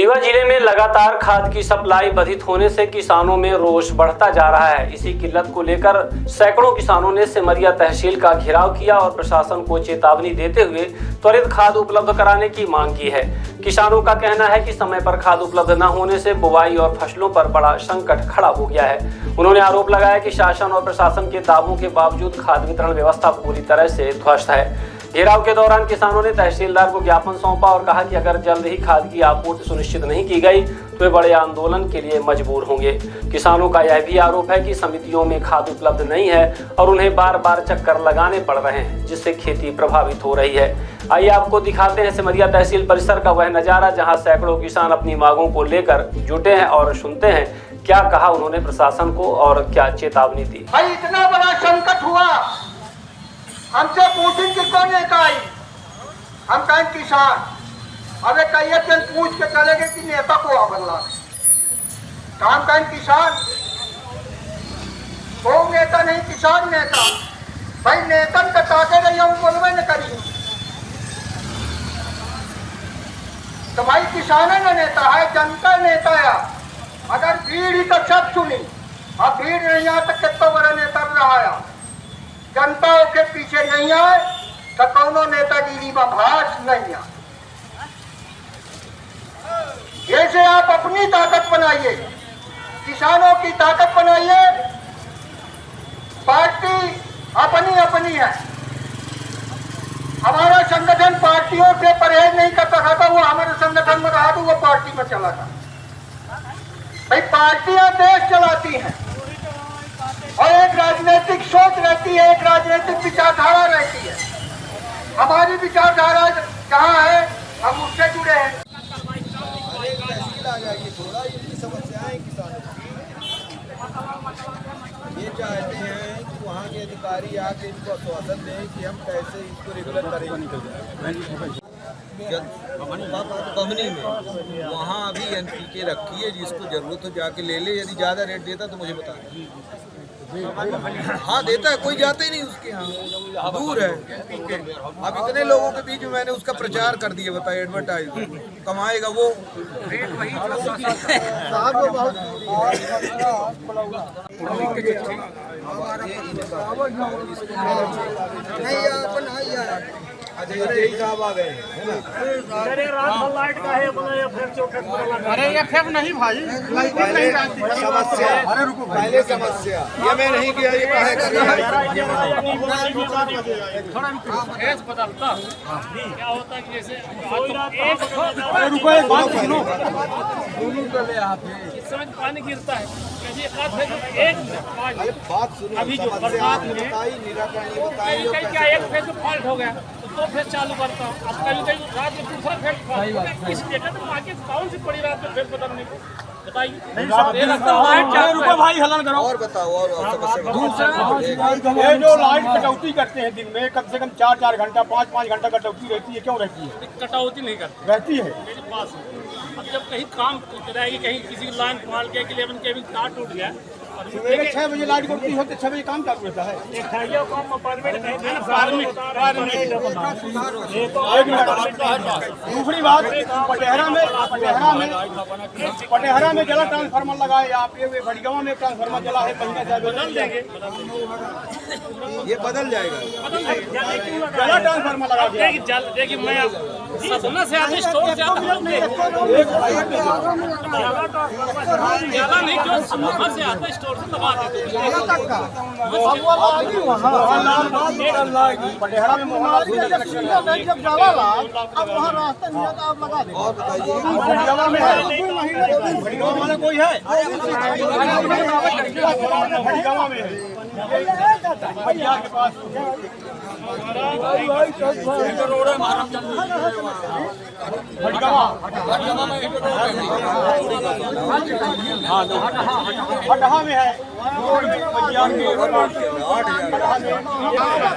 रीवा जिले में लगातार खाद की सप्लाई बाधित होने से किसानों में रोष बढ़ता जा रहा है। इसी किल्लत को लेकर सैकड़ों किसानों ने सिमरिया तहसील का घेराव किया और प्रशासन को चेतावनी देते हुए त्वरित खाद उपलब्ध कराने की मांग की है। किसानों का कहना है कि समय पर खाद उपलब्ध न होने से बुवाई और फसलों पर बड़ा संकट खड़ा हो गया है। उन्होंने आरोप लगाया कि शासन और प्रशासन के दावों के बावजूद खाद वितरण व्यवस्था पूरी तरह से ध्वस्त है। घेराव के दौरान किसानों ने तहसीलदार को ज्ञापन सौंपा और कहा कि अगर जल्द ही खाद की आपूर्ति सुनिश्चित नहीं की गई तो वे बड़े आंदोलन के लिए मजबूर होंगे। किसानों का यह भी आरोप है कि समितियों में खाद उपलब्ध नहीं है और उन्हें बार बार चक्कर लगाने पड़ रहे हैं, जिससे खेती प्रभावित हो रही है। आइए आपको दिखाते हैं सिमरिया तहसील परिसर का वह नजारा जहां सैकड़ों किसान अपनी मांगों को लेकर जुटे हैं और सुनते हैं क्या कहा उन्होंने प्रशासन को और क्या चेतावनी दी। भाई इतना बड़ा संकट हुआ, हमसे पूछें कि कौन है काई, हम कहें किसान। अबे कहिए चल पूछ के चलेंगे कि नेता को बदला, हम कहें किसान। वो नेता नहीं, किसान नेता। भाई नेता कटाते रही हम बोलवे न करी तो भाई किसान है ना नेता है, जनता नेता है। अगर भीड़ ही तो सब सुनी, अब भीड़ नहीं आ तो कितना बड़ा नेता रहा है। जनता के पीछे नहीं आए तो कौनो नेतागिरी में भाष नहीं आए। जैसे आप अपनी ताकत बनाइए, किसानों की ताकत बनाइए। पार्टी अपनी अपनी है। हमारा संगठन पार्टियों से परहेज नहीं करता था, वो हमारे संगठन में रहा तो वो पार्टी में चला था। भाई पार्टियां देश चलाती हैं और एक राजनीतिक सोच रहती है, एक राजनीतिक विचारधारा रहती है। हमारी विचारधारा कहाँ है, हम उससे जुड़े हैं। ये चाहते हैं कि वहाँ के अधिकारी आके इनको आश्वासन दें कि हम कैसे इसको रेगुलर करेंगे। कंपनी में वहाँ अभी एनपीके रखी है, जिसको जरूरत हो जाके ले ले। यदि ज़्यादा रेट देता तो मुझे बता दें। हाँ देता है, कोई जाता ही नहीं उसके यहाँ, दूर है। अब इतने लोगों के बीच में मैंने उसका प्रचार कर दिया, बताइए, एडवर्टाइज कमाएगा वो। साहब आ गए है ना। अरे ये फेब नहीं भाई, समस्या। अरे रुको, पहले समस्या ये मैं नहीं किया, ये काहे कर रहा है। थोड़ा बदलता क्या होता कि जैसे रुको, एक बात सुनो। इस समय पानी गिरता है, एक बात सुनो। अभी जो बरसात में क्या एक फेज फॉल्ट हो गया तो फेज चालू करता हूँ। अब कहीं कहीं रात में दूसरा फेज फॉल्ट, इस डेटा तो आगे कौन सी पड़ी रात में फेज बदलने को बताइए। रुको भाई, हलन करो। और बताओ और ये जो लाइट कटौती करते हैं दिन में कम से कम 4-4 घंटा 5-5 घंटा कटौती रहती है, क्यों रहती है? कटौती नहीं करते रहती है। मेरे पास अब जब कहीं काम रहेगी, कहीं किसी लाइन फाल के लिए केबिल तार टूट गया, सवेरे 6 बजे लाइट कटौती होती है, 6 बजे काम चालू रहता है। दूसरी बात, पटेहरा में जला ट्रांसफार्मर लगाए आप, ये भड़गांव में ट्रांसफार्मर जला है, महीने से बदल देंगे। ये बदल जाएगा। जला ट्रांसफार्मर लगा दिया। देखिए मैं सतना से आते स्टोर से आता हूँ, ज्यादा नहीं क्यों वहाँ से आता स्टोर से दबा देते। पटेहरा में जब जाला अब वहाँ रास्ता नहीं आता, आप लगा दें। और बताइए, भड़गांव में है, भड़गांव में कोई है, भड़गांव में है भैया के पास। हटहा में है, 8,000